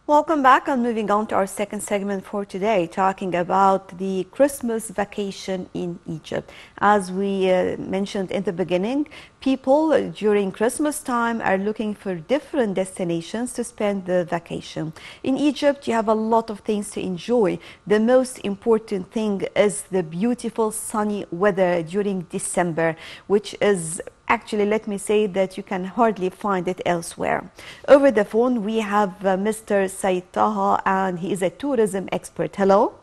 Welcome back and moving on to our second segment for today, talking about the Christmas vacation in Egypt. As we mentioned in the beginning, people during Christmas time are looking for different destinations to spend the vacation. In Egypt, you have a lot of things to enjoy. The most important thing is the beautiful sunny weather during December, which is actually, let me say that you can hardly find it elsewhere. Over the phone, we have Mr. Said Taha, and he is a tourism expert. Hello.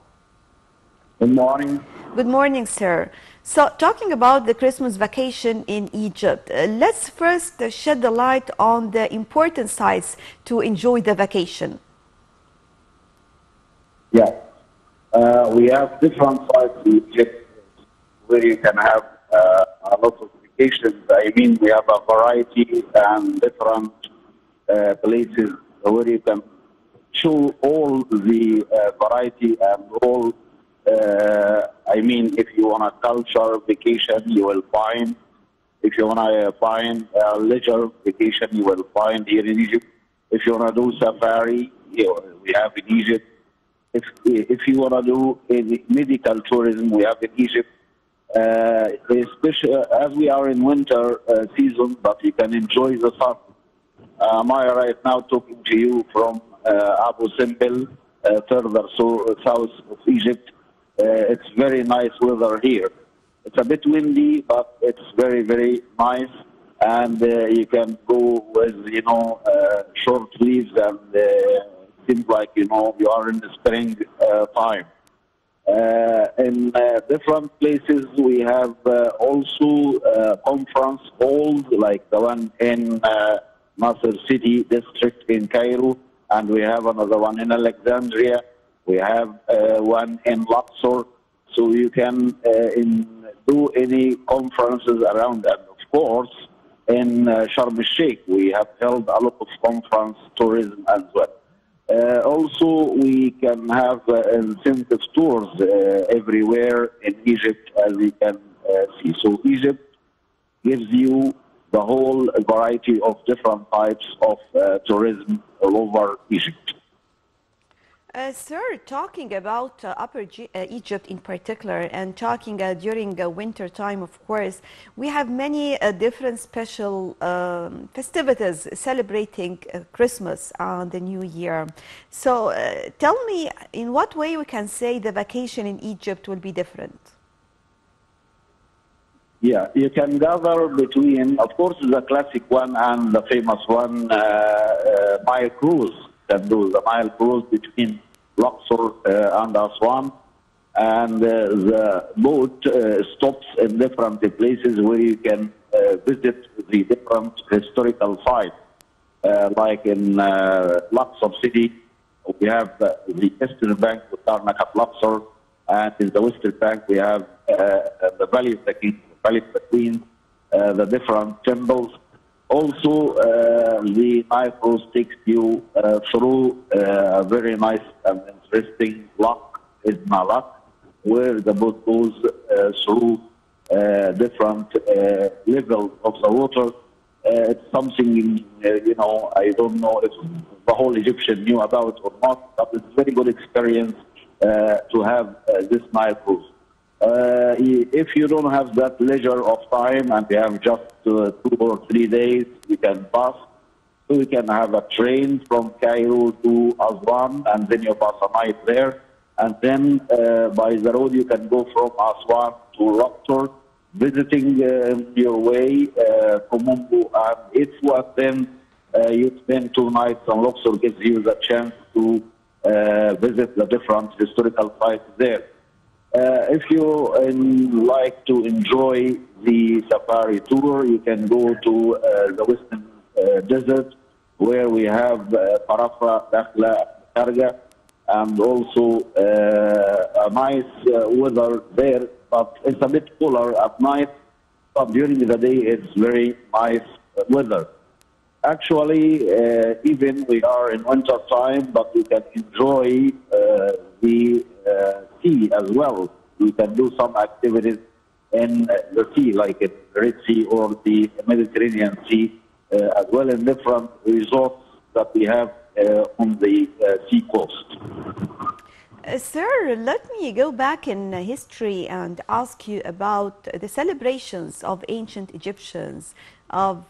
Good morning. Good morning, sir. So, talking about the Christmas vacation in Egypt, let's first shed the light on the important sites to enjoy the vacation. Yeah, we have different sites in Egypt where you can have a lot of vacations. I mean, we have a variety and different places where you can show all the variety and all. I mean, if you want a culture vacation, you will find. If you want to find a leisure vacation, you will find here in Egypt. If you want to do safari, we have in Egypt. If you want to do any medical tourism, we have in Egypt. Especially as we are in winter season, but you can enjoy the sun. I right now talking to you from Abu Simbel, further south of Egypt. It's very nice weather here. It's a bit windy, but it's very, very nice. And you can go with, short sleeves, and seems like, you are in the spring time. In different places, we have also conference halls, like the one in Nasser City district in Cairo, and we have another one in Alexandria. We have one in Luxor, so you can do any conferences around that. Of course, in Sharm el-Sheikh, we have held a lot of conference tourism as well. Also, we can have incentive tours everywhere in Egypt, as you can see. So Egypt gives you the whole variety of different types of tourism all over Egypt. Sir, talking about Upper Egypt in particular, and talking during winter time, of course, we have many different special festivities celebrating Christmas and the New Year. So tell me, in what way we can say the vacation in Egypt will be different? Yeah, you can gather between, of course, the classic one and the famous one, Nile cruise. Can do the Nile cruise between Luxor and Aswan, and the boat stops in different places where you can visit the different historical sites. Like in Luxor City, we have the eastern bank of Karnak Luxor, and in the western bank we have the Valley of the King, the Valley of the Queen, the different temples. Also, the Nile cruise takes you through a very nice and interesting lock, Isma Lock, where the boat goes through different levels of the water. It's something, I don't know if the whole Egyptian knew about or not, but it's a very good experience to have this Nile cruise. If you don't have that leisure of time and you have just 2 or 3 days, you can pass. So you can have a train from Cairo to Aswan, and then you pass a night there. And then by the road, you can go from Aswan to Luxor, visiting your way, Komumbu and Itwa. Then you spend 2 nights on Luxor, gives you the chance to visit the different historical sites there. If you like to enjoy the safari tour, you can go to the Western Desert, where we have Farafra, Dakhla, Karga, and also a nice weather there, but it's a bit cooler at night, but during the day it's very nice weather. Actually, even we are in winter time, but you can enjoy the sea as well. You can do some activities in the sea, like the Red Sea or the Mediterranean Sea, as well in different resorts that we have on the sea coast. Sir, let me go back in history and ask you about the celebrations of ancient Egyptians of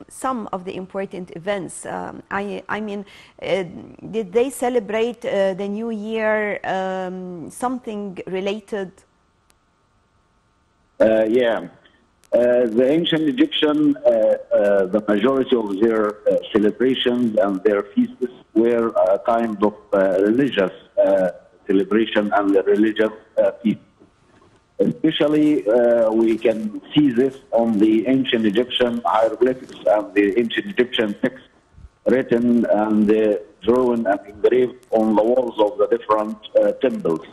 some of the important events. I mean, did they celebrate the New Year something related? Yeah. The ancient Egyptian, the majority of their celebrations and their feasts were a kind of religious celebration and the religious feast. Especially, we can see this on the ancient Egyptian hieroglyphics and the ancient Egyptian texts written and drawn and engraved on the walls of the different temples.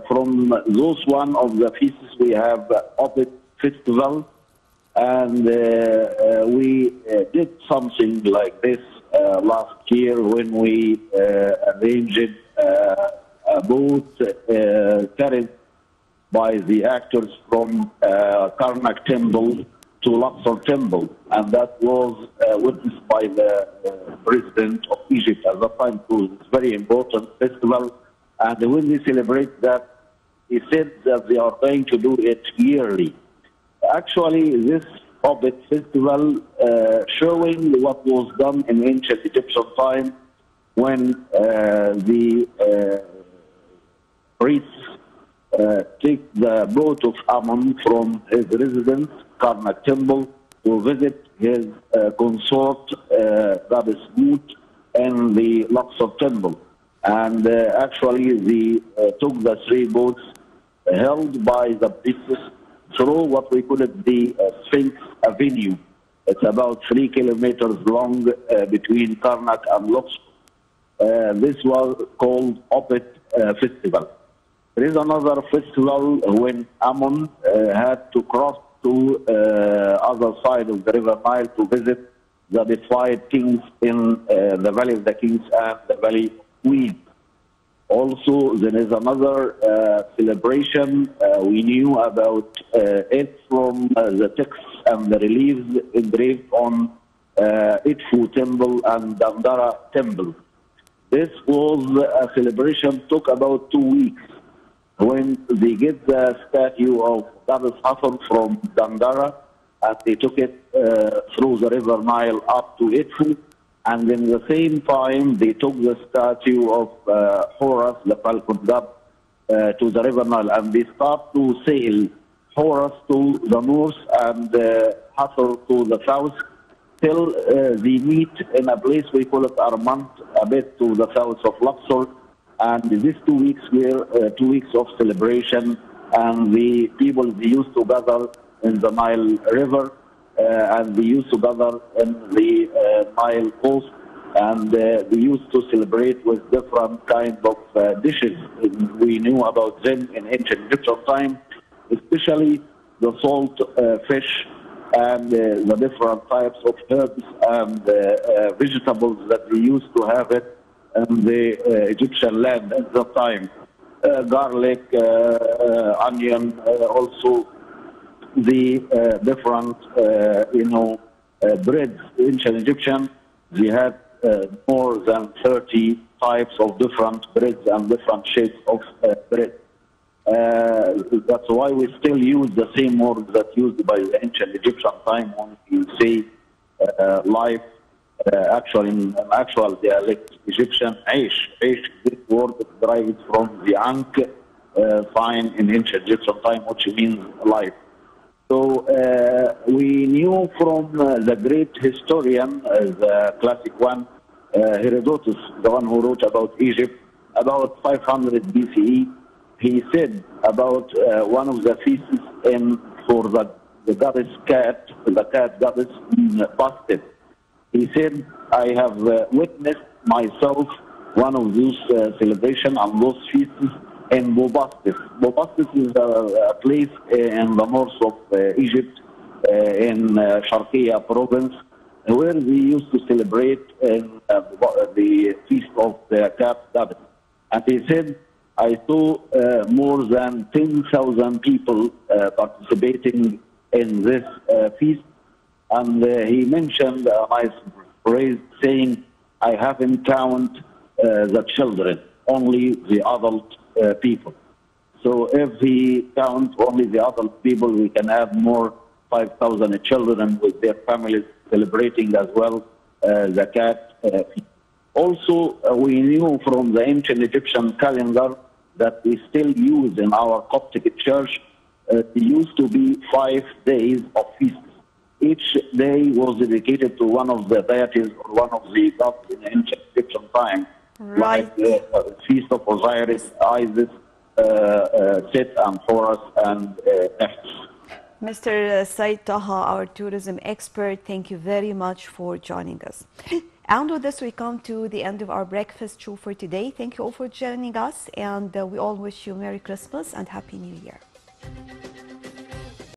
From those one of the feasts, we have Opet Festival, and we did something like this last year when we arranged a boat carried by the actors from Karnak Temple to Luxor Temple, and that was witnessed by the president of Egypt at the time. So it's a very important festival, and when they celebrate that, he said that they are going to do it yearly. Actually, this Opet festival showing what was done in ancient Egyptian time when the priests take the boat of Ammon from his residence, Karnak Temple, to visit his consort, goddess Mut, in the Luxor Temple. And actually, they took the three boats held by the priests through what we call it the Sphinx Avenue. It's about 3 kilometers long between Karnak and Luxor. This was called Opet Festival. There is another festival when Ammon had to cross to other side of the River Nile to visit the defied kings in the Valley of the Kings and the Valley of Queens. Also, there is another celebration. We knew about it from the texts and the reliefs engraved on Edfu Temple and Dandara Temple. This was a celebration took about 2 weeks. When they get the statue of Goddess Hathor from Dandara, and they took it through the River Nile up to Edfu, and in the same time they took the statue of Horus, the falcon god, to the River Nile, and they start to sail Horus to the north and Hathor to the south, till they meet in a place we call it Armant, a bit to the south of Luxor. And these 2 weeks were 2 weeks of celebration, and the people, they used to gather in the Nile River, and they used to gather in the Nile coast, and they used to celebrate with different kinds of dishes. We knew about them in ancient Egyptian time, especially the salt fish and the different types of herbs and vegetables that they used to have it in the Egyptian land at that time. Garlic, onion, also the different, breads. Ancient Egyptian, they had more than 30 types of different breads and different shapes of bread. That's why we still use the same word that used by the ancient Egyptian time when you say life. Actually, in actual dialect Egyptian, Aish. Aish, this word is derived from the Ankh sign in ancient Egyptian time, which means life. So we knew from the great historian, the classic one, Herodotus, the one who wrote about Egypt, about 500 BCE, he said about one of the feasts for the goddess cat, the cat goddess Bastet. He said, I have witnessed myself one of those celebrations and those feasts in Bubastis. Bubastis is a place in the north of Egypt, in Sharqiya province, where they used to celebrate the feast of the cat goddess. And he said, I saw more than 10,000 people participating in this feast. And he mentioned a nice phrase saying, I haven't counted the children, only the adult people. So if we count only the adult people, we can have more 5,000 children with their families celebrating as well the cat feast. Also, we knew from the ancient Egyptian calendar that we still use in our Coptic church, it used to be 5 days of feasts. Each day was dedicated to one of the deities or one of the gods in ancient Egyptian time, Right. like Feast of Osiris, Isis, Set and Horus, and Nephthys. Mr. Said Taha, our tourism expert, thank you very much for joining us. And with this, we come to the end of our breakfast show for today. Thank you all for joining us, and we all wish you Merry Christmas and Happy New Year.